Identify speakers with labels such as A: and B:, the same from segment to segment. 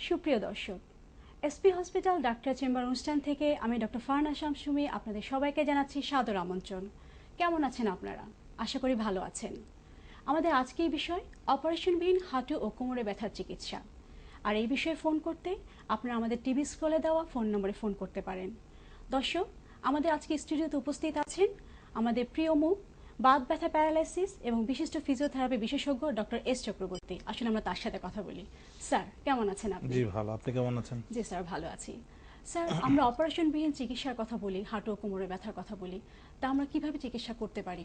A: সুপ্রিয় দর্শক, SP hospital doctor chamber অনুষ্ঠান থেকে আমি ডক্টর ফারহানা শামসুমি আপনাদের সবাইকে জানাচ্ছি সাদর আমন্ত্রণ। কেমন আছেন আপনারা? আশা করি ভালো আছেন। আমাদের আজকের বিষয় অপারেশনবিহীন হাঁটু ও কোমরে ব্যথার চিকিৎসা। আর এই বিষয়ে ফোন করতে আপনারা আমাদের টিভি স্ক্রলে দেওয়া ফোন নম্বরে ফোন করতে পারেন। দর্শক, আমাদের আজকে স্টুডিওতে উপস্থিত আছেন আমাদের প্রিয় মুখ, বাত ব্যথা, প্যারালাইসিস এবং বিশিষ্ট ফিজিওথেরাপি বিশেষজ্ঞ ডক্টর এস চক্রবর্তী। আসলে আমরা তার সাথে কথা বলি। স্যার, কেমন আছেন আপনি?
B: জি ভালো, আপনি কেমন আছেন?
A: জি স্যার, ভালো আছি। স্যার, আমরা অপারেশনবিহীন চিকিৎসার কথা বলি, হাঁটু ও কোমরে ব্যথার কথা বলি, তা আমরা কিভাবে চিকিৎসা করতে পারি?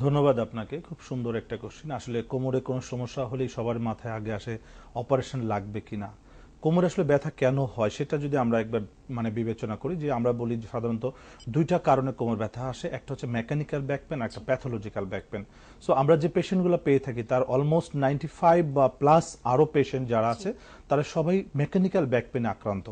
B: ধন্যবাদ আপনাকে, খুব সুন্দর একটা কোশ্চেন। আসলে কোমরে কোনো সমস্যা হলেই সবার মাথায় আগে আসে অপারেশন লাগবে কিনা। কোমরে আসলে ব্যথা কেন হয় সেটা যদি আমরা একবার বিবেচনা করি, যে আমরা বলি যে সাধারণত দুইটা কারণে কোমর ব্যথা আসে, একটা হচ্ছে মেকানিক্যাল ব্যাক পেন, একটা প্যাথোলজিক্যাল ব্যাক পেন। সো আমরা যে পেশেন্টগুলো পেয়ে থাকি তার অলমোস্ট 95 বা প্লাস আরও পেশেন্ট যারা আছে তারা সবাই মেকানিক্যাল ব্যাক পেনে আক্রান্ত।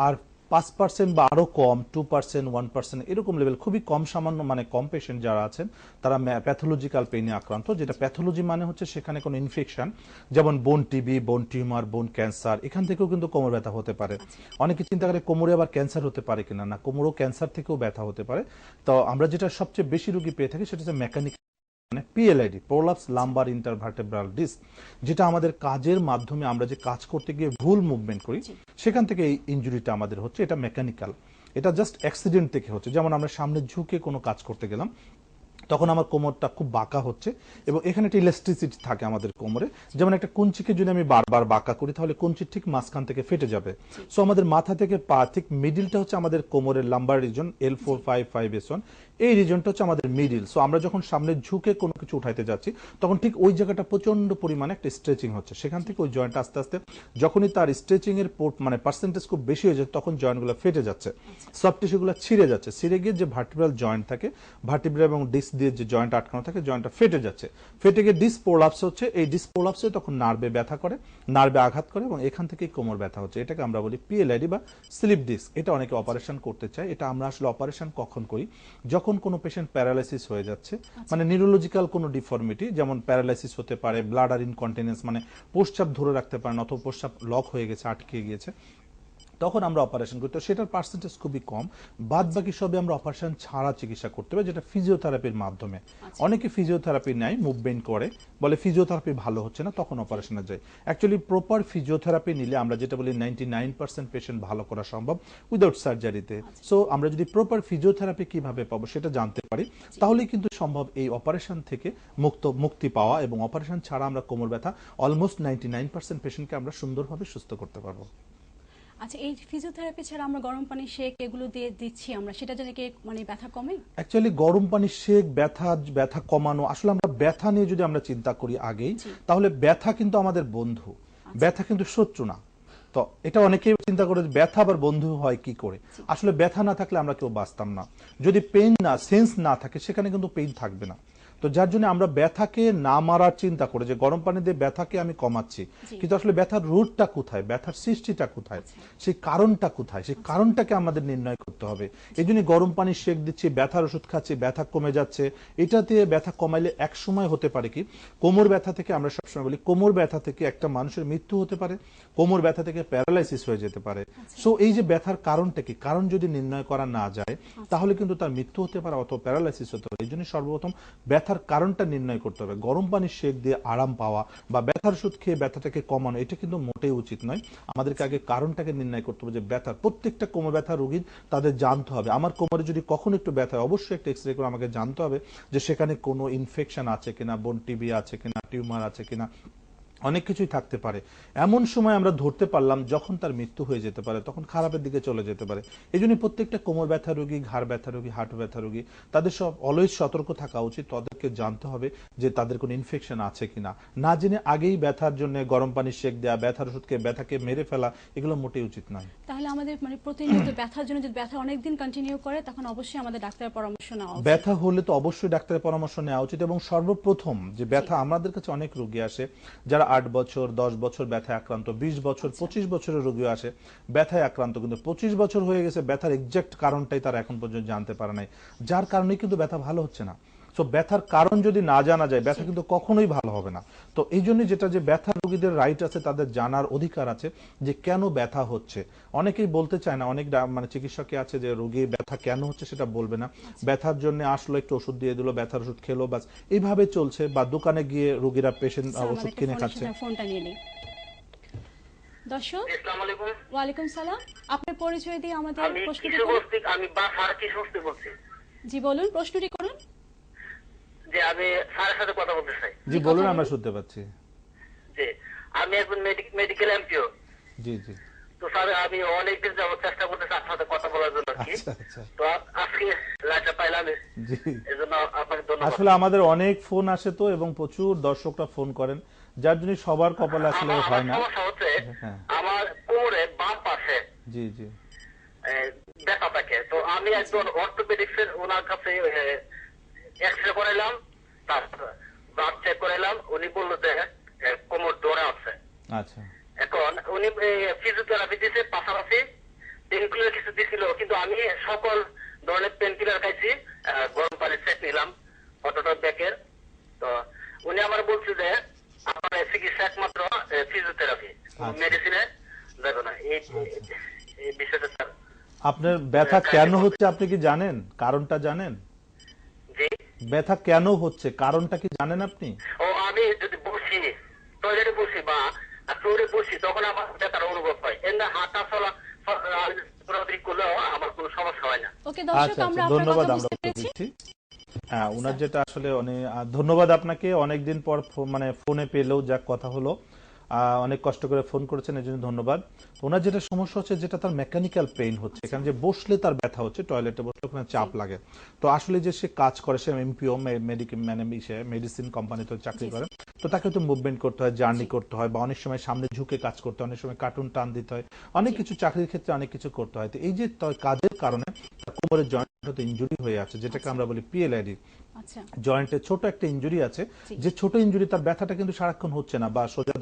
B: আর 5% বা আরো কম, 2%, 1% এরকম লেভেল, খুবই কম সামান্য কম পেশেন্ট যারা আছেন তারা প্যাথোলজিক্যাল পেইনে আক্রান্ত। যেটা প্যাথোলজি হচ্ছে সেখানে কোনো ইনফেকশন, যেমন বোন টিবি, বোন টিউমার, বোন ক্যান্সার, এখান থেকেও কিন্তু কোমর ব্যথা হতে পারে। অনেকে চিন্তা করে কোমরে আবার ক্যান্সার হতে পারে কিনা, না, কোমরও ক্যান্সার থেকেও ব্যথা হতে পারে। তো আমরা যেটা সবচেয়ে বেশি রোগী পেয়ে থাকি সেটা হচ্ছে mechanical PLID, prolapse lumbar intervertebral disc, যেটা আমাদের কাজের মাধ্যমে আমরা যে কাজ করতে গিয়ে ভুল মুভমেন্ট করি সেখান থেকে এই ইনজুরিটা আমাদের হচ্ছে। এটা মেকানিক্যাল, এটা জাস্ট অ্যাক্সিডেন্ট থেকে হচ্ছে। যেমন আমরা সামনে ঝুঁকে কোনো কাজ করতে গেলাম, তখন আমার কোমরটা খুব বাঁকা হচ্ছে এবং এখানে একটা ইলাস্টিসিটি থাকে আমাদের কোমরে। যেমন একটা কুঞ্চিকে যদি আমি বারবার বাঁকা করি তাহলে কুঞ্চির ঠিক মাঝখান থেকে ফেটে যাবে। সো আমাদের মাথা থেকে পা ঠিক মিডিলটা হচ্ছে আমাদের কোমরের লাম্বার রিজন, L4-5-5S1, এই রিজনটা হচ্ছে আমাদের মিডিল। সো আমরা যখন সামনে ঝুঁকে কোনো কিছু উঠাইতে যাচ্ছি তখন ঠিক ওই জায়গাটা প্রচন্ড পরিমাণে একটা স্ট্রেচিং হচ্ছে। সেখান থেকে ওই জয়েন্ট আস্তে আস্তে যখনই তার স্ট্রেচিং এর পার্সেন্টেজ খুব বেশি হয়ে যায় তখন জয়েন্টগুলো ফেটে যাচ্ছে, সফট টিস্যুগুলো ছিঁড়ে যাচ্ছে, ছিঁড়ে গিয়ে যে ভার্টিব্রাল জয়েন্ট থাকে, ভার্টিব্রা এবং ডিস্ক দিয়ে যে জয়েন্ট আটকানো থাকে, জয়েন্টটা ফেটে যাচ্ছে, ফেটে গিয়ে ডিস্ক প্রোলাপস হচ্ছে। এই ডিস্ক প্রোলাপসে তখন নার্ভে ব্যথা করে, নার্ভে আঘাত করে এবং এখান থেকেই কোমর ব্যথা হচ্ছে। এটাকে আমরা বলি পিএলআইডি বা স্লিপ ডিস্ক। এটা অনেকে অপারেশন করতে চায়। এটা আমরা আসলে অপারেশন কখন করি? যখন কোনো পেশেন্ট প্যারালাইসিস হয়ে যাচ্ছে, নিউরোলজিক্যাল কোনো ডিফর্মিটি, যেমন প্যারালাইসিস হতে পারে, ব্লাডার ইনকন্টিনেন্স, প্রস্রাব ধরে রাখতে পারে না অথবা প্রস্রাব লক হয়ে গেছে, আটকে গিয়েছে, তখন আমরা অপারেশন করি। তো সেটার পার্সেন্টেজ খুবই কম। বাদ বাকি সবে আমরা অপারেশন ছাড়া চিকিৎসা করতে পারি, যেটা ফিজিওথেরাপির মাধ্যমে। অনেকে ফিজিওথেরাপি নেয়, মুভমেন্ট করে, বলে ফিজিওথেরাপি ভালো হচ্ছে না, তখন অপারেশনে যায়। অ্যাকচুয়ালি প্রপার ফিজিওথেরাপি নিলে আমরা যেটা বলি 99% পেশেন্ট ভালো করা সম্ভব উইদাউট সার্জারিতে। সো আমরা যদি প্রপার ফিজিওথেরাপি কিভাবে পাবো সেটা জানতে পারি, তাহলেই কিন্তু সম্ভব এই অপারেশন থেকে মুক্তি পাওয়া, এবং অপারেশন ছাড়া আমরা কোমর ব্যথা অলমোস্ট 99% পেশেন্টকে আমরা সুন্দরভাবে সুস্থ করতে পারবো।
A: আচ্ছা, এই ফিজিওথেরাপি ছাড়া আমরা গরম পানি শেক এগুলো দিয়ে দিচ্ছি আমরা, সেটা জানি কি ব্যথা কমে?
B: অ্যাকচুয়ালি গরম পানি শেক ব্যথা কমানো, আসলে আমরা ব্যথা নিয়ে যদি আমরা চিন্তা করি আগেই, তাহলে ব্যথা কিন্তু আমাদের বন্ধু, ব্যথা কিন্তু শত্রু না। তো এটা অনেকেই চিন্তা করে ব্যথা আবার বন্ধু হয় কি করে। আসলে ব্যথা না থাকলে আমরা কেউ বাঁচতাম না। যদি পেইন না, সেন্স না থাকে, সেখানে কিন্তু পেইন থাকবে না। তো যার জন্য আমরা ব্যথাকে না মারার চিন্তা করে যে গরম পানি দিয়ে ব্যথাকে আমি কমাচ্ছি, কিন্তু আসলে ব্যথার রুটটা কোথায়, ব্যথার সৃষ্টিটা কোথায়, সেই কারণটা কোথায়, সেই কারণটাকে আমাদের নির্ণয় করতে হবে। এই জন্য গরম পানি শেক দিচ্ছি, ব্যথার ওষুধ খাচ্ছি, ব্যথা কমে যাচ্ছে। এটা দিয়ে ব্যথা কমাইলে এক সময় হতে পারে কি, কোমর ব্যথা থেকে আমরা সবসময় বলি কোমর ব্যথা থেকে একটা মানুষের মৃত্যু হতে পারে, কোমর ব্যথা থেকে প্যারালাইসিস হয়ে যেতে পারে। সো এই যে ব্যথার কারণটা কি, কারণ যদি নির্ণয় করা না যায় তাহলে কিন্তু তার মৃত্যু হতে পারে অথবা প্যারালাইসিস হতে পারে। এই জন্য সর্বপ্রথম ব্যথার কারণটা নির্ণয় করতে হবে। গরম পানি শেক দিয়ে আরাম পাওয়া বা ব্যথার ওষুধ খেয়ে ব্যথাটাকে কমানো, এটা কিন্তু মোটেই উচিত নয়। আমাদেরকে আগে কারণটাকে নির্ণয় করতে হবে, যে ব্যথার, প্রত্যেকটা কোমর ব্যথা রোগীর তাদের জানতে হবে আমার কোমরে যদি কখনো একটু ব্যথা হয় অবশ্যই একটা এক্সরে করে আমাকে জানতে হবে যে সেখানে কোনো ইনফেকশন আছে কিনা, বোন টিবি আছে কিনা, টিউমার আছে কিনা, অনেক কিছুই থাকতে পারে। এমন সময় আমরা ধরতে পারলাম যখন তার মৃত্যু হয়ে যেতে পারে, তখন খারাপের দিকে চলে যেতে পারে। এই জন্য প্রত্যেকটা কোমর ব্যথা রোগী, ঘাড় ব্যথা রোগী, হাঁটু ব্যথা রোগী, তাদের সব অলওয়েজ সতর্ক থাকা উচিত। তাদেরকে জানতে হবে যে তাদের কোনো ইনফেকশন আছে কিনা। না জেনে আগেই ব্যথার জন্য গরম পানি শেক দেওয়া, ব্যথার ওষুধকে ব্যথাকে মেরে ফেলা, এগুলো মোটেই উচিত নয়।
A: তাহলে আমাদের প্রতিনিয়ত ব্যথার জন্য, যদি ব্যথা অনেকদিন কন্টিনিউ করে, তখন অবশ্যই আমাদের ডাক্তারের পরামর্শ নেওয়া উচিত।
B: ব্যথা হলে তো অবশ্যই ডাক্তারের পরামর্শ নেওয়া উচিত। এবং সর্বপ্রথম যে ব্যথা, আমাদের কাছে অনেক রোগী আসে যারা 8 বছর 10 বছর ব্যথায় আক্রান্ত, 20 বছর 25 বছরের রোগী আসে ব্যথায় আক্রান্ত, কিন্তু 25 বছর হয়ে গেছে ব্যথার এক্সাক্ট কারণটাই তারা এখন পর্যন্ত জানতে পারে নাই, যার কারণে কিন্তু ব্যথা ভালো হচ্ছে না। তো ব্যথার কারণ যদি না জানা যায় ব্যথা কিন্তু কখনোই ভালো হবে না। তো এই জন্য যেটা যে ব্যথা রোগীদের রাইট আছে, তাদের জানার অধিকার আছে যে কেন ব্যথা হচ্ছে। অনেকেই বলতে চায় না, অনেক মানে চিকিৎসকই আছে যে রোগী ব্যথা কেন হচ্ছে সেটা বলবে না, ব্যথার জন্য আসলো একটু ওষুধ দিয়ে দিল, ব্যথার ওষুধ খেলো, বাস এইভাবে চলছে। বা দোকানে গিয়ে রোগীরা পেশেন্ট ওষুধ কিনে খাচ্ছে।
A: ফোনটা নিয়ে নেই। দর্শক,
C: আসসালামু আলাইকুম।
A: ওয়ালাইকুম সালাম। আপনার পরিচয় দিয়ে আমাদের
C: আমি
A: প্রশ্নটি
C: কিশোর
A: করুন।
C: বস্তি, আমি বাসার কিশোর বস্তি বলছি।
A: জি বলুন, প্রশ্নটি করুন।
C: যে আমি স্যারের সাথে কথা বলতে চাই।
B: জি বলুন, আমরা শুনতে পাচ্ছি।
C: যে আমি একজন মেডিকেল এমপিও।
B: জি জি।
C: তো স্যার আমি অনেকদিন যাবত চেষ্টা করতেছি আপনার সাথে কথা বলার জন্য আর কি।
B: আচ্ছা আচ্ছা।
C: তো আজকে লাইনটা পাইলাম,
B: জি।
C: এজন্য আপনাকে ধন্যবাদ।
B: আসলে আমাদের অনেক ফোন আসে তো, এবং প্রচুর দর্শকরা ফোন করেন, যার জন্য সবার কপালে আসলে হয় না।
C: সমস্যা হচ্ছে
B: হ্যাঁ।
C: আমার কোমরে বাম পাশে
B: জি জি।
C: ব্যথা থাকে। তো আমি একজন অর্থোপেডিক্স এর ওনার কাছে এক্সরে করাইলাম, তারপর ব্লাড চেক করাইলাম। উনি বললো যে কোমর ধরে আছে।
B: আচ্ছা।
C: এখন উনি ফিজিওথেরাপি দিয়েছে, পাশাপাশি পেনকিলার কিছু দিছিল, কিন্তু আমি সকল ধরনের পেনকিলার খাইছি। গরম পানি সেট নিলাম অটোটা ব্যাকের। তো উনি আমার বলছে যে আপনার চিকিৎসা একমাত্র ফিজিওথেরাপি, মেডিসিনে যাবে না। এই বিষয়টা স্যার।
B: আপনার ব্যথা কেন হচ্ছে আপনি কি জানেন? কারণটা জানেন?
C: জি।
B: ব্যথা কেন হচ্ছে কারণটা কি জানেন আপনি?
C: ও আমি যদি বসি, টয়লেটে বসি বা ফ্লোরে বসি, তখন আমার ব্যথার অনুভব হয়। এমনি হাঁটা চলা করলেও আমার কোনো সমস্যা হয় না।
A: ওকে দর্শক,
B: আচ্ছা
A: আমরা
B: আচ্ছা,
A: আপনার
B: ধন্যবাদ,
A: কথা
B: আমরা
A: বুঝতে
B: উত্তর
A: পেরেছি।
B: দিচ্ছি। হ্যাঁ, ওনার যেটা আসলে অনেক ধন্যবাদ আপনাকে। অনেকদিন পর মানে ফোনে পেলেও যা কথা হলো, অনেক কষ্ট করে ফোন করেছেন, এর জন্য ধন্যবাদ। ওনার যেটা সমস্যা হচ্ছে, যেটা তার মেকানিক্যাল পেইন হচ্ছে, এখানে যে বসলে তার ব্যথা হচ্ছে, টয়লেটে বসলে ওখানে চাপ লাগে। তো আসলে যে সে কাজ করে, সে এমপিও মেডিসিন কোম্পানিতে চাকরি করে, তো তাকে তো মুভমেন্ট করতে হয়, জার্নি করতে হয়, বা অনেক সময় সামনে ঝুঁকে কাজ করতে হয়, অনেক সময় কার্টুন টান দিতে হয়, অনেক কিছু চাকরির ক্ষেত্রে অনেক কিছু করতে হয়। তো এই যে কাজের কারণে কোমরের জয়েন্ট ইনজুরি হয়ে আছে, যেটাকে আমরা বলি পিএলআইডি।
A: আচ্ছা।
B: জয়েন্টে ছোট একটা ইনজুরি আছে, যে ছোট ইনজুরি, তার ব্যথাটা কিন্তু সারাক্ষণ হচ্ছে না, বা সোজা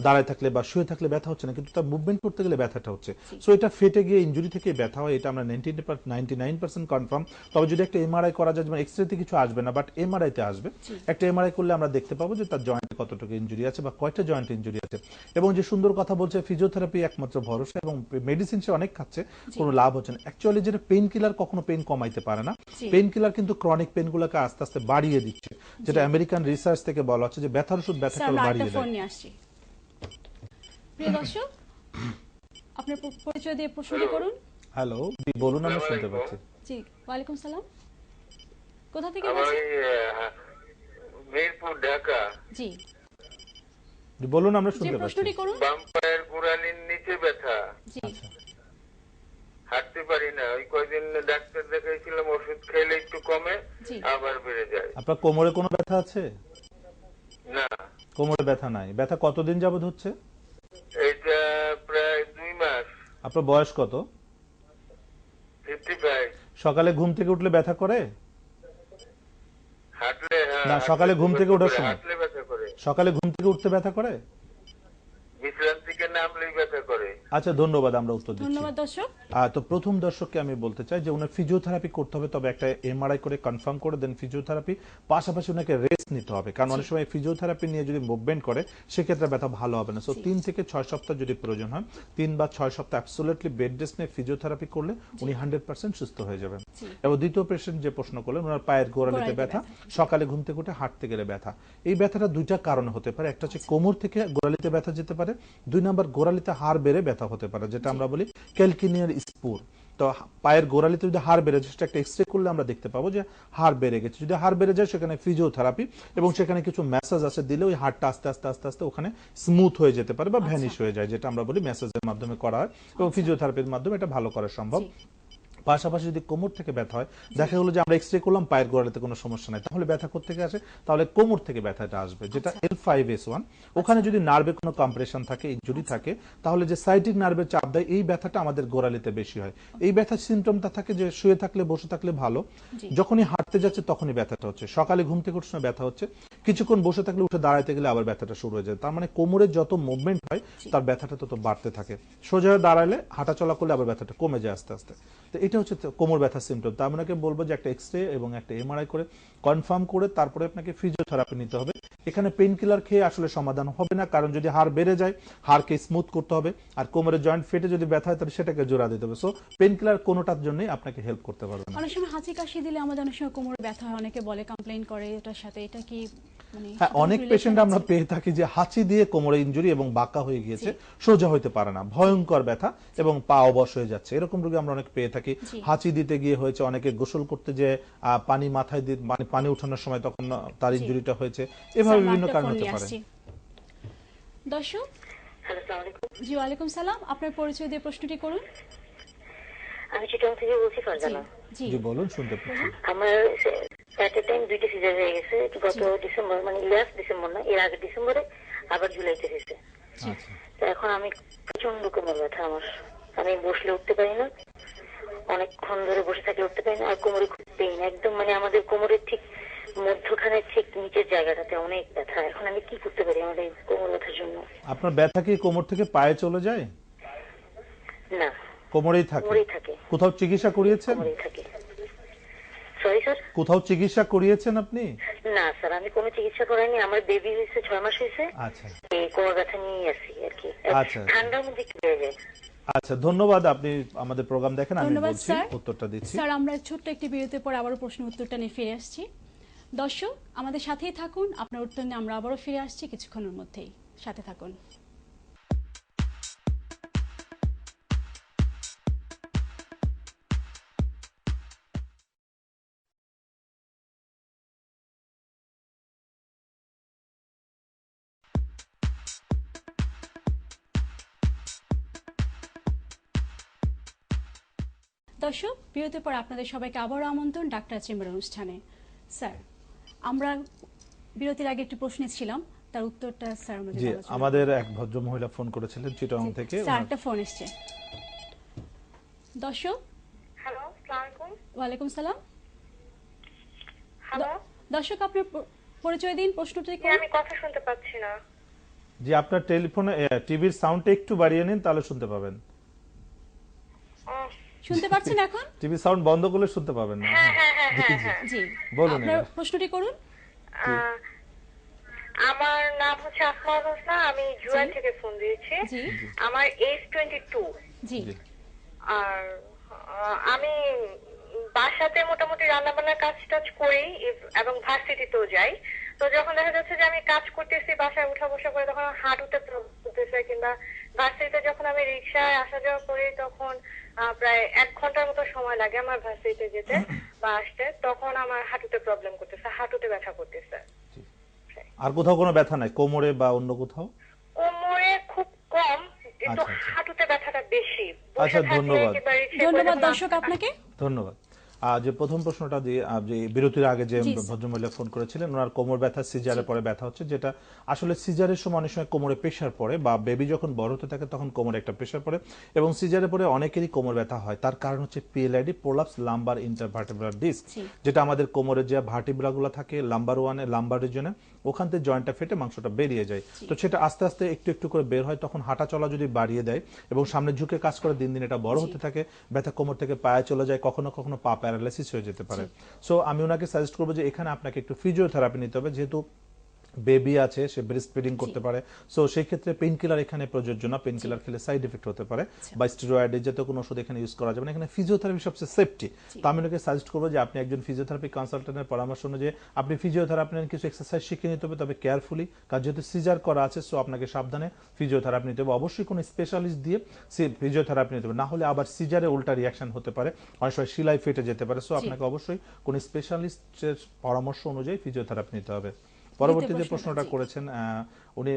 B: দাঁড়ায় থাকলে বা শুয়ে থাকলে ব্যথা হচ্ছে না, কিন্তু তার মুভমেন্ট করতে গেলে ব্যথাটা হচ্ছে। সো এটা ফেটে গিয়ে ইনজুরি থেকে ব্যথা হয়, এটা আমরা 99% কনফার্ম। তবে যদি একটা এমআরআই করা যায়, যেমন এক্সরেতে কিছু আসবে না, বাট এমআরআই তে আসবে। একটা এমআরআই করলে আমরা দেখতে পাবো যে তার জয়েন্টে কতটুকু ইনজুরি আছে বা কয়টা জয়েন্ট ইনজুরি আছে। এবং যে সুন্দর কথা বলছে, ফিজিওথেরাপি একমাত্র ভরসা, এবং মেডিসিন সে অনেক খাচ্ছে, কোনো লাভ হচ্ছে না। অ্যাকচুয়ালি যেটা পেইন কিলার কখনো পেইন কমাইতে পারে না, পেইন কিলার কিন্তু ক্রনিক পেইন গুলোকে আস্তে আস্তে বাড়িয়ে দিচ্ছে, যেটা আমেরিকান রিসার্চ থেকে বলা হচ্ছে যে ব্যথার ওষুধ ব্যথাকে বাড়িয়ে দেয়।
A: প্রিয় দর্শক, আপনার পরিচয় দিয়ে প্রশ্নটি করুন।
B: হ্যালো, বলুন, আমরা শুনতে পাচ্ছি।
A: জি, ওয়ালাইকুম সালাম। কোথা থেকে
C: আমার
A: বলছেন?
C: মিরপুর, ঢাকা।
A: জি
B: বলুন, আমরা
A: জি,
B: শুনতে পাচ্ছি।
A: প্রশ্নটি করুন।
C: বাম পায়ের গোড়ালির নিচে ব্যথা,
A: জি
C: হাঁটতে পারি না। ওই কয়দিন ডাক্তার দেখাইছিলাম, ওষুধ খেলে একটু কমে,
A: জি।
C: আবার বেড়ে যায়।
B: আপনার কোমরে কোনো ব্যথা আছে?
C: না,
B: কোমরে ব্যথা নাই। ব্যথা কতদিন যাবত হচ্ছে?
C: এটা প্রায় 2 মাস।
B: আপনার বয়স কত?
C: 55।
B: সকালে ঘুম থেকে উঠলে ব্যথা করে?
C: হাঁটলে, হ্যাঁ,
B: না, সকালে ঘুম থেকে ওঠার সময়?
C: হাঁটলে ব্যথা করে।
B: সকালে ঘুম থেকে উঠতে ব্যথা করে?
C: বিশ্রাম থেকে নামলেই ব্যথা করে।
B: আচ্ছা, ধন্যবাদ, আমরা উত্তর দিচ্ছি।
A: ধন্যবাদ দর্শক।
B: তো প্রথম দর্শককে আমি বলতে চাই যে ওনার ফিজিওথেরাপি করতে হবে, তবে একটা এমআরআই করে কনফার্ম করে দেন ফিজিওথেরাপি, পাশাপাশি ওনাকে রেস্ট নিতে হবে, কারণ অনেক সময় ফিজিওথেরাপি নিয়ে যদি মুভমেন্ট করে সেক্ষেত্রে ব্যথা ভালো হবে না। সো 3 থেকে 6 সপ্তাহ যদি প্রয়োজন হয়, 3 বা 6 সপ্তাহ অ্যাবসলিউটলি বেড রেস্ট নিয়ে ফিজিওথেরাপি করলে উনি 100% সুস্থ হয়ে যাবেন। এবং দ্বিতীয় পেশেন্ট যে প্রশ্ন করলেন, ওনার পায়ের গোড়ালিতে ব্যথা, সকালে ঘুম থেকে উঠে হাঁটতে গেলে ব্যথা। এই ব্যথাটা দুইটা কারণে হতে পারে, একটা হচ্ছে কোমর থেকে গোড়ালিতে ব্যথা যেতে পারে, 2 নাম্বার গোড়ালিতে হাড় বেড়ে ব্যথা হতে পারে, যেটা আমরা বলি ক্যালকিনিয়ার স্পুর। তো পায়ের গোড়ালিতে যদি হাড় বেড়ে যায়, সেটা একটা এক্সরে করলে আমরা দেখতে পাবো যে হাড় বেড়ে গেছে। যদি হাড় বেড়ে যায়, সেখানে ফিজিওথেরাপি এবং সেখানে কিছু ম্যাসাজ আছে, দিলে ওই হাড়টা আস্তে আস্তে আস্তে আস্তে ওখানে স্মুথ হয়ে যেতে পারে বা ভ্যানিশ হয়ে যায়, যেটা আমরা বলি ম্যাসাজের মাধ্যমে করা হয়, এবং ফিজিওথেরাপির মাধ্যমে এটা ভালো করা সম্ভব। পাশাপাশি যদি কোমর থেকে ব্যথা হয়, দেখা গেলো যে আমরা এক্সরে করলাম, পায়ের গোড়ালিতে কোনো সমস্যা নাই, তাহলে ব্যথা কোত্থেকে আসে? তাহলে কোমর থেকে ব্যথাটা আসবে, যেটা L5S1। ওখানে যদি নার্ভে কোনো কম্প্রেশন থাকে, ইনজুরি থাকে, তাহলে যে সাইটিক নার্ভে চাপ দেয়, এই ব্যথাটা আমাদের গোড়ালিতে বেশি হয়। এই ব্যথার সিমটমটা থাকে যে শুয়ে থাকলে, বসে থাকলে ভালো, যখনই হাঁটতে যাচ্ছে তখনই ব্যথাটা হচ্ছে, সকালে ঘুম থেকে উঠে ব্যথা হচ্ছে, কিছুক্ষণ বসে থাকলে উঠে দাঁড়াইতে গেলে আবার ব্যথাটা শুরু হয়ে যায়। তার মানে কোমরের যত মুভমেন্ট হয়, তার ব্যথাটা তত বাড়তে থাকে। সোজা দাঁড়ালে, হাঁটা চলা করলে আবার ব্যথাটা কমে যায় আস্তে আস্তে। তো এটা হচ্ছে কোমর ব্যথার সিমটম। তা আপনাকে বলবো যে একটা এক্সরে এবং একটা এমআরআই করে কনফার্ম করে তারপরে আপনাকে ফিজিওথেরাপি নিতে হবে। এখানে পেইন কিলার খেয়ে আসলে সমাধান হবে না, কারণ যদি হাড় বেড়ে যায় হাড়কে স্মুথ করতে হবে, আর কোমরের জয়েন্ট ফেটে যদি ব্যথা হয় তাহলে সেটাকে জোড়া দিতে হবে। সো পেইন কিলার কোনোটার জন্যই আপনাকে হেল্প করতে পারবে না।
A: অনেক সময় হাঁচি কাশি দিলে আমাদের অনেক সময় কোমরে ব্যথা হয়, অনেকে বলে কমপ্লেইন করে এটার সাথে, এটা কি মানে
B: হ্যাঁ, অনেক পেশেন্ট আমরা পেয়ে থাকি যে হাঁচি দিয়ে কোমরে ইনজুরি এবং বাঁকা হয়ে গিয়েছে, সোজা হইতে পারে না, ভয়ঙ্কর ব্যথা এবং পা অবশ হয়ে যাচ্ছে, এরকম রোগী আমরা অনেক পেয়ে থাকি। হাঁচি দিতে গিয়ে হয়েছে, অনেকে গোসল করতে যে পানি মাথায় দিয়ে পানি উঠানোর সময় তখন তার ইনজুরিটা হয়েছে, এভাবে বিভিন্ন কারণ হতে পারে।
A: দর্শক,
D: হ্যালো, আসসালামু আলাইকুম।
A: জি ওয়ালাইকুম সালাম, আপনার পরিচয় দিয়ে প্রশ্নটি করুন।
D: আমি চিটং থেকে বলছি, ফারজানা।
A: জি
B: জি বলুন, শুনতে পাচ্ছি।
D: আমার এট এ টাইম 2টি সিজার হয়ে গেছে, গত ডিসেম্বর, মানে লাস্ট ডিসেম্বর না, এর আগে ডিসেম্বরে, আবার জুলাইতে হয়েছে।
B: আচ্ছা,
D: তো এখন আমি প্রচন্ড কোমর ব্যথা আমার, আমি বসলে উঠতে পারি না, অনেকক্ষণ ধরে বসে থাকলে উঠতে পারি না, আর কোমরে খুব পেইন, একদম মানে আমাদের কোমরের ঠিক মধ্যখানে ঠিক নিচের জায়গাটাতে অনেক ব্যথা। এখন আমি কি করতে পারি আমাদের কোমর ব্যথার জন্য?
B: আপনার ব্যথা কি কোমর থেকে পায়ে চলে যায়?
D: না,
B: কোমরেই থাকে।
D: কোমরেই থাকে।
B: কোথাও চিকিৎসা করিয়েছেন?
D: কোমরেই থাকে। Sorry sir?
B: কোথাও চিকিৎসা করিয়েছেন আপনি?
D: না স্যার, আমি কোনো চিকিৎসা করাইনি, আমার বেবি হয়েছে 6 মাস হয়েছে।
B: আচ্ছা
D: এই কোমর ব্যথা নিয়ে আছি আর কি।
B: আচ্ছা।
D: ঠান্ডার মধ্যে কি হয়ে যায়?
B: আচ্ছা, ধন্যবাদ। আপনি আমাদের প্রোগ্রাম দেখেন, আমি
A: ধন্যবাদ
B: বলছি
A: স্যার।
B: উত্তরটা দিচ্ছি।
A: স্যার, আমরা ছোট্ট একটি বিরতির পর আবারও প্রশ্ন উত্তরটা নিয়ে ফিরে আসছি। দর্শক, আমাদের সাথেই থাকুন, আপনার উত্তর নিয়ে আমরা আবারও ফিরে আসছি কিছুক্ষণের মধ্যেই, সাথে থাকুন। দর্শক, বিরতির পর আপনাদের সবাইকে আবারও আমন্ত্রণ ডাক্তার চেম্বার অনুষ্ঠানে। স্যার, আমরা বিরতির আগে একটু প্রশ্ন ছিলাম, তার উত্তরটা স্যার আমাদের
B: জি,
A: আলোচনা
B: আমাদের এক ভদ্র মহিলা ফোন করেছিলেন চিটং থেকে।
A: স্যার, একটা ফোন এসছে। দর্শক,
E: হ্যালো, আসসালামু আলাইকুম।
A: ওয়ালাইকুম সালাম।
E: হ্যালো,
A: দর্শক, আপনার পরিচয় দিন, প্রশ্নটি
E: আমি কথা শুনতে পাচ্ছি না।
B: জি, আপনার টেলিফোনে টিভির সাউন্ডটা একটু বাড়িয়ে নিন, তাহলে শুনতে পাবেন।
A: শুনতে পাচ্ছেন এখন?
B: টিভি সাউন্ড বন্ধ করলে শুনতে পাবেন না।
A: জি,
B: বলুন
A: আপনার
B: এবার।
A: প্রশ্নটি করুন।
E: আমার নাম হচ্ছে আসমাউল হোসনা, আমি জুয়ান থেকে ফোন দিয়েছি।
A: জি
E: আমার এজ 22।
A: জি
B: জি।
E: আর আমি বাসাতে মোটামুটি রান্না বান্নার কাজ টাজ করি এবং ভার্সিটিতেও যাই। তো যখন দেখা যাচ্ছে যে আমি কাজ করতেছি, বাসায় উঠা বসা করে, তখন হাঁটুতে প্রবলেম, কিংবা ভার্সিটিতে যখন আমি রিক্সায় আসা যাওয়া করি, তখন প্রায় 1 ঘন্টার মতো সময় লাগে আমার ভার্সিটিতে যেতে বা আসতে, তখন আমার হাঁটুতে প্রবলেম করতেছে, হাঁটুতে ব্যথা করতেছে।
B: আর কোথাও কোনো ব্যথা নাই, কোমরে বা অন্য কোথাও?
E: কোমরে খুব কম, কিন্তু
B: আচ্ছা, আচ্ছা।
E: হাঁটুতে ব্যথাটা বেশি।
B: আচ্ছা, ধন্যবাদ।
A: ধন্যবাদ দর্শক আপনাকে।
B: ধন্যবাদ। যে প্রথম প্রশ্নটা দিয়ে যে বিরতির আগে যে
A: জি,
B: ভদ্রমহিলা ফোন করেছিলেন, ওনার কোমর ব্যথা সিজারের পরে ব্যথা হচ্ছে, যেটা আসলে সিজারের সময় অনেক সময় কোমরে প্রেশার পড়ে, বা বেবি যখন বড় হতে থাকে তখন কোমরে একটা প্রেশার পড়ে, এবং সিজারের পরে অনেকেরই কোমর ব্যথা হয়। তার কারণ হচ্ছে PLID, prolapse lumbar intervertebral disc, যেটা আমাদের কোমরে যে ভার্টিব্রাগুলো থাকে লাম্বার 1 এ, লাম্বার রিজনে, ওখান থেকে জয়েন্টটা ফেটে মাংসটা বেরিয়ে যায়। তো সেটা আস্তে আস্তে একটু একটু করে বের হয়, তখন হাঁটা চলা যদি বাড়িয়ে দেয় এবং সামনে ঝুঁকে কাজ করে, দিন দিন এটা বড় হতে থাকে, ব্যথা কোমর থেকে পায়ে চলে যায়, কখনো কখনো পা প্যারালাইসিস হয়ে যেতে পারে। সো আমি ওনাকে সাজেস্ট করবো যে এখানে আপনাকে একটু ফিজিওথেরাপি নিতে হবে, যেহেতু বেবি আছে, সে ব্রেস্ট ফিডিং করতে পারে। সো সেই ক্ষেত্রে পেইন কিলার এখানে প্রযোজ্য না, পেইন কিলার খেলে সাইড এফেক্ট হতে পারে, বা স্টেরয়েড জাতীয় কোনো ওষুধ এখানে ইউজ করা যাবে না। এখানে ফিজিওথেরাপি সবচেয়ে সেফটি। তো আমি ওনাকে সাজেস্ট করবো যে আপনি একজন ফিজিওথেরাপি কনসালটেন্টের পরামর্শ অনুযায়ী আপনি ফিজিওথেরাপি নেন, কিছু এক্সারসাইজ শিখে নিতে হবে, তবে কেয়ারফুলি, কারণ যেহেতু সিজার করা আছে, সো আপনাকে সাবধানে ফিজিওথেরাপি নিতে হবে। অবশ্যই কোনো স্পেশালিস্ট দিয়ে ফিজিওথেরাপি নিতে হবে, না হলে আবার সিজারে উল্টা রিয়াকশন হতে পারে, অনেক সময় সেলাই ফেটে যেতে পারে। সো আপনাকে অবশ্যই কোনো স্পেশালিস্টের পরামর্শ অনুযায়ী ফিজিওথেরাপি নিতে হবে। পরবর্তী যে প্রশ্নটা করেছেন, উনি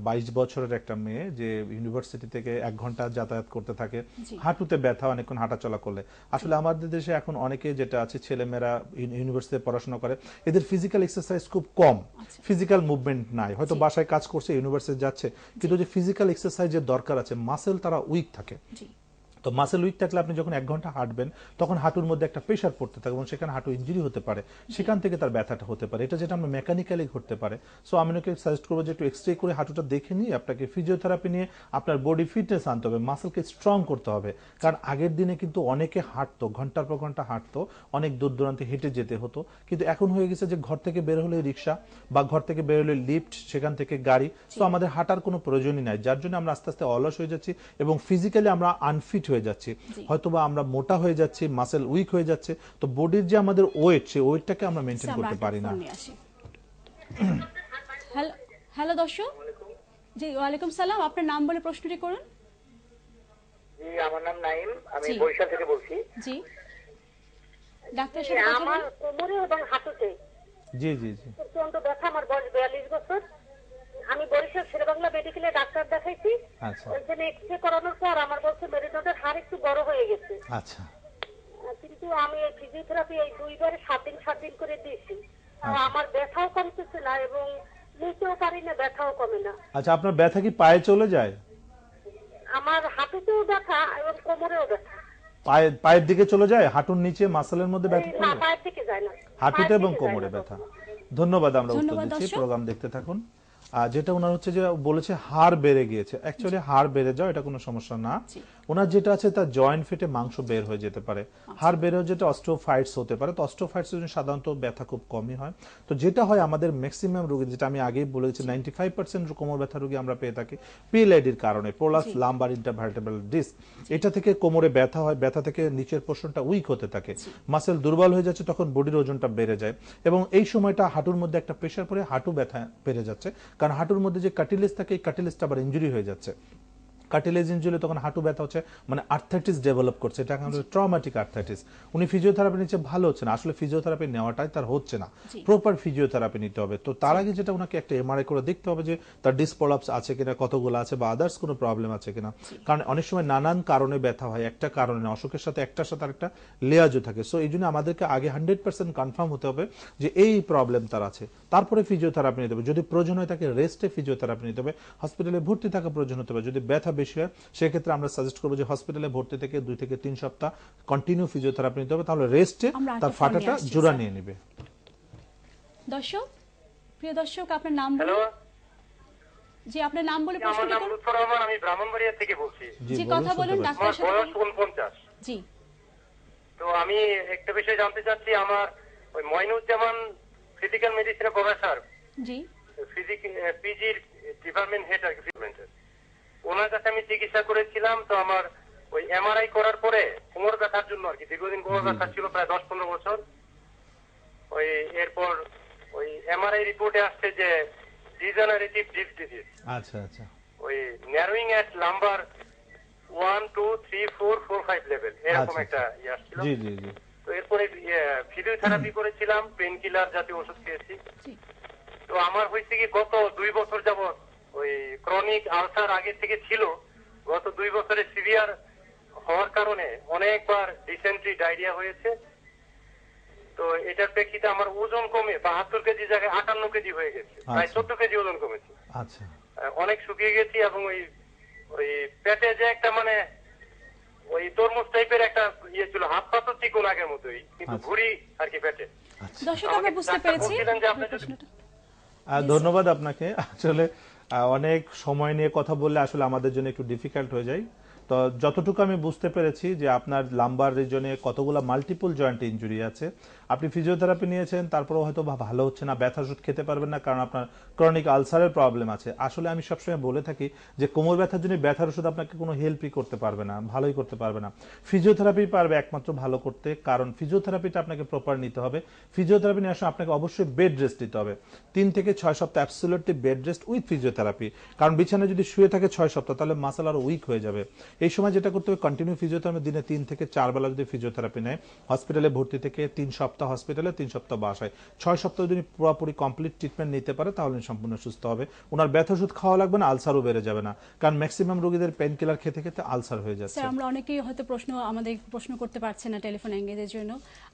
B: 22 বছরের একটা মেয়ে, যে ইউনিভার্সিটি থেকে 1 ঘন্টা যাতায়াত করতে থাকে, হাঁটুতে ব্যথা অনেকক্ষণ হাঁটাচলা করলে। আসলে আমাদের দেশে এখন অনেকে যেটা আছে, ছেলেমেয়েরা ইউনিভার্সিটিতে পড়াশোনা করে, এদের ফিজিক্যাল এক্সারসাইজ খুব কম, ফিজিক্যাল মুভমেন্ট নাই, হয়তো বাসায় কাজ করছে, ইউনিভার্সিটি যাচ্ছে, কিন্তু যে ফিজিক্যাল এক্সারসাইজের দরকার আছে, মাসেল তারা উইক থাকে। তো মাসেল উইক থাকলে আপনি যখন 1 ঘন্টা হাঁটবেন তখন হাঁটুর মধ্যে একটা প্রেশার পড়তে থাকে এবং সেখানে হাঁটু ইনজুরি হতে পারে, সেখান থেকে তার ব্যথাটা হতে পারে। এটা যেটা আমরা মেকানিক্যালি ঘটতে পারে। সো আমি ওকে সাজেস্ট করবো যে একটু এক্সরে করে হাঁটুটা দেখে নিয়ে আপনাকে ফিজিওথেরাপি নিয়ে আপনার বডি ফিটনেস আনতে হবে, মাসেলকে স্ট্রং করতে হবে। কারণ আগের দিনে কিন্তু অনেকে হাঁটতো, ঘন্টার পর ঘন্টা হাঁটতো, অনেক দূর দূরান্তে হেঁটে যেতে হতো। কিন্তু এখন হয়ে গেছে যে ঘর থেকে বের হলে রিক্সা বা ঘর থেকে বের হলে লিফট, সেখান থেকে গাড়ি। তো আমাদের হাঁটার কোনো প্রয়োজনই নাই, যার জন্য আমরা আস্তে আস্তে অলস হয়ে যাচ্ছি এবং ফিজিক্যালি আমরা আনফিট হয়ে যাচ্ছি। হয়তোবা আমরা মোটা হয়ে যাচ্ছি, মাসেল উইক হয়ে যাচ্ছে। তো বডির যে আমাদের ওয়েট, সেই ওয়েটটাকে আমরা মেনটেন করতে পারি না।
A: হ্যালো দর্শক, জি ওয়ালাইকুম সালাম, আপনার নাম বলে প্রশ্নটি করুন।
C: জি, আমার নাম নাইম, আমি বরিশাল থেকে বলছি।
A: জি, ডাক্তার সাহেব কথা
E: আমার
A: বলুন।
E: কোমরে এবং হাঁটুতে
B: জি জি জি
E: প্রচন্ড ব্যথা। আমার বয়স 42 বছর। আমি বরিশাল শেরেবাংলা মেডিকেলে ডাক্তার দেখাইছি।
B: আচ্ছা
E: ওইখানে এক্সরে করানোর পর আমার বলছে মেরুদণ্ডের হাড় একটু বড় হয়ে গেছে।
B: আচ্ছা
E: কিন্তু আমি এই ফিজিওথেরাপি এই 2 বারে 7 দিন করে দিয়েছি। আর আমার ব্যথাও কমতেছে না এবং নিতেও পারি না, ব্যথাও কমে না।
B: আচ্ছা, আপনার ব্যথা কি পায়ে চলে যায়?
E: আমার হাঁটুতেও ব্যথা এবং কোমরেও ব্যথা।
B: পায়ের দিকে চলে যায়, হাঁটুর নিচে মাসেলের মধ্যে ব্যথা
E: না,
B: চলে?
E: পায়ের দিকে যায় না।
B: হাঁটুতে এবং কোমরে ব্যথা। ধন্যবাদ, আমরা উত্তর
A: ধন্যবাদ
B: দিচ্ছি,
A: দর্শক।
B: প্রোগ্রাম দেখতে থাকুন। যেটা ওনার হচ্ছে যে বলেছে হাড় বেড়ে গিয়েছে, অ্যাকচুয়ালি হাড় বেড়ে যাও এটা কোনো সমস্যা না। ওনার যেটা আছে তার জয়েন্ট ফেটে মাংস বের হয়ে যেতে পারে। হাড় বেড়ে যেটা অস্টিওফাইটস হতে পারে। তো অস্টিওফাইটস এর জন্য সাধারণত ব্যথা খুব কমই হয়। তো যেটা হয় আমাদের ম্যাক্সিমাম রোগী, যেটা আমি আগেই বলেছি, 95% কোমর ব্যথা রোগী আমরা পেয়ে থাকি পিএলআইডির কারণে, প্রোলাপস লাম্বার ইন্টারভার্টেব্রাল ডিস্ক। এটা থেকে কোমরে ব্যথা হয়, ব্যথা থেকে নিচের পোর্শনটা উইক হতে থাকে, মাসেল দুর্বল হয়ে যাচ্ছে, তখন বডির ওজনটা বেড়ে যায় এবং এই সময়টা হাঁটুর মধ্যে একটা প্রেশার পড়ে হাঁটু ব্যথা বেড়ে যাচ্ছে। কারণ হাঁটুর মধ্যে যে কার্টিলেজ থাকে, এই কার্টিলেজটা আবার ইনজুরি হয়ে যাচ্ছে। কার্টিলেজ ইনজুরি তখন হাঁটু ব্যথা হচ্ছে, মানে আর্থাইটিস ডেভেলপ করছে, এটা আমাদের ট্রমাটিক আর্থাইটিস। উনি ফিজিওথেরাপি নিচ্ছে, ভালো হচ্ছে না, আসলে ফিজিওথেরাপি নেওয়াটাই তার হচ্ছে না, প্রপার ফিজিওথেরাপি নিতে হবে। তো তার আগে যেটা ওনাকে একটা এমআরআই করে দেখতে হবে যে তার ডিস্ক প্রলাপস আছে কিনা, কতগুলো আছে, বা আদার্স কোনো প্রবলেম আছে কিনা। কারণ অনেক সময় নানান কারণে ব্যথা হয়, একটা কারণে না, অসুখের সাথে একটার সাথে আরেকটা লেয়াজও থাকে। সো এই জন্য আমাদেরকে আগে 100% কনফার্ম হতে হবে যে এই প্রবলেম তার আছে, তারপরে ফিজিওথেরাপি নিতে হবে। যদি প্রয়োজন হয় তাকে রেস্টে ফিজিওথেরাপি নিতে হবে, হসপিটালে ভর্তি থাকা প্রয়োজন হতে হবে। যদি ব্যথা বেশি হয় সেক্ষেত্রে আমরা সাজেস্ট করবো যে হসপিটালে ভর্তি থেকে 2 থেকে 3 সপ্তাহ কন্টিনিউ ফিজিওথেরাপি নিতে হবে, তাহলে রেস্টে তার ফাটাটা জোড়া নিয়ে নেবে।
A: দর্শক, প্রিয় দর্শক, আপনার নাম
C: হ্যালো,
A: বলুন। জি, আপনার নাম বলে
C: আমার
A: প্রশ্নটি
C: নাম
A: করুন।
C: লুৎফর রহমান, আমি ব্রাহ্মণবাড়িয়া থেকে বলছি।
A: জি, কথা বলুন
C: আমার
A: ডাক্তার সাহেব।
C: বয়স 49।
A: জি
C: তো আমি একটা বিষয় জানতে চাচ্ছি, আমার ওই মইনুজ্জামান ফিজিক্যাল মেডিসিনের প্রফেসর,
A: জি
C: পিজির ডিপার্টমেন্ট হেড আর কি ট্রিটমেন্টের, ওনার কাছে আমি চিকিৎসা করেছিলাম। তো আমার ওই এমআরআই করার পরে কোমর ব্যথার জন্য আর কি, দীর্ঘদিন কোমর ব্যথা ছিল প্রায় 10-15 বছর। ওই এরপর ওই এমআরআই রিপোর্টে আসছে যে ডিজেনারেটিভ ডিস্ক ডিজিজ,
B: আচ্ছা আচ্ছা,
C: ওই ন্যারোইং এট নাম্বার 1 2 3 4 4 5 লেভেল, এরকম
B: আচ্ছা,
C: একটা ইয়ে আসছিল।
B: জি জি জি
C: তো এরপরে ফিজিওথেরাপি করেছিলাম, পেন কিলার জাতীয় ওষুধ খেয়েছি।
A: জি
C: তো আমার হয়েছে কি, গত 2 বছর যাবত ওই ক্রনিক আলসার আগে থেকে ছিল, গত 2 বছরে সিভিয়ার হওয়ার কারণে অনেকবার ডিসেন্ট্রি, ডায়রিয়া হয়েছে। তো এটার প্রেক্ষিতে আমার ওজন কমে 72 কেজি জায়গায় 58 কেজি হয়ে গেছে, প্রায় 14 কেজি ওজন কমেছে।
B: আচ্ছা
C: অনেক শুকিয়ে গেছি এবং ওই ওই পেটে যে একটা মানে ওই তরমুজ টাইপের একটা ইয়ে ছিল, হাত পা তো চিকন আগের মতোই, কিন্তু ভুঁড়ি আর কি পেটে।
A: দর্শক, আমরা বুঝতে পেরেছি প্রশ্নটা।
B: ধন্যবাদ আপনাকে। আসলে অনেক সময় নিয়ে কথা বললে আসলে আমাদের জন্য একটু ডিফিকাল্ট হয়ে যায়। তো যতটুকু আমি বুঝতে পেরেছি যে আপনার লাম্বার রিজনে কতগুলো মাল্টিপল জয়েন্ট ইনজুরি আছে, আপনি ফিজিওথেরাপি নিয়েছেন, তারপরেও হয়তো ভালো হচ্ছে না, ব্যথা ওষুধ খেতে পারবেন না কারণ আপনার ক্রনিক আলসারের প্রবলেম আছে। আসলে আমি সবসময় বলে থাকি যে কোমর ব্যথার জন্য ব্যথার ওষুধ আপনাকে কোনো হেল্পই করতে পারবে না, ভালোই করতে পারবে না। ফিজিওথেরাপি পারবে একমাত্র ভালো করতে, কারণ ফিজিওথেরাপিটা আপনাকে প্রপার নিতে হবে। ফিজিওথেরাপি নিয়ে আসলে আপনাকে অবশ্যই বেড রেস্ট দিতে হবে, 3 থেকে 6 সপ্তাহ absolutely bed rest with physiotherapy. কারণ বিছানায় যদি শুয়ে থাকে 6 সপ্তাহ তাহলে মাসল আরো উইক হয়ে যাবে। এই সময় যেটা করতে হবে, কন্টিনিউ ফিজিওথেরাপি, দিনে 3 থেকে 4 বেলা যদি ফিজিওথেরাপি নেয়, হসপিটালে ভর্তি থেকে 3 সপ্তাহ হসপিটালে, 3 সপ্তাহ বাসায়, 6 সপ্তাহ যদি পুরোপুরি কমপ্লিট ট্রিটমেন্ট নিতে পারে তাহলে সম্পূর্ণ সুস্থ হবে। ওনার ব্যথা ওষুধ খাওয়া লাগবে না, আলসারও বেড়ে যাবে না, কারণ ম্যাক্সিমাম রোগীদের পেন কিলার খেতে খেতে আলসার হয়ে যাচ্ছে।
A: স্যার, আমরা অনেকেই হয়তো আমাদের প্রশ্ন করতে পারছে না টেলিফোন এঙ্গেজের জন্য,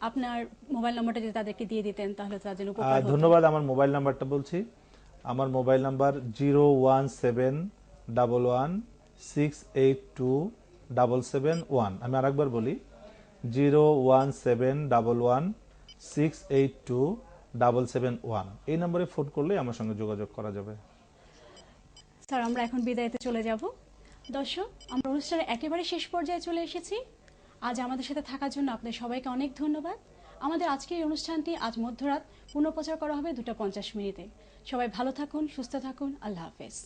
A: আপনার মোবাইল নাম্বারটা যদি তাদেরকে দিয়ে দিতেন তাহলে তার জন্য উপকার হতো।
B: ধন্যবাদ। আমার মোবাইল নাম্বারটা বলছি, আমার মোবাইল নাম্বার 01711682000। 01711। আমি আরেকবার বলি 01711682771। এই নম্বরে ফোন করলে আমার সঙ্গে যোগাযোগ করা যাবে।
A: স্যার আমরা এখন বিদায়তে চলে যাব। দর্শক, আমরা অনুষ্ঠানের একেবারে শেষ পর্যায়ে চলে এসেছি। আজ আমাদের সাথে থাকার জন্য আপনাদের সবাইকে অনেক ধন্যবাদ। আমাদের আজকের এই অনুষ্ঠানটি আজ মধ্যরাত পুনঃপ্রচার করা হবে 2:50 মিনিটে। সবাই ভালো থাকুন, সুস্থ থাকুন, আল্লাহ হাফেজ।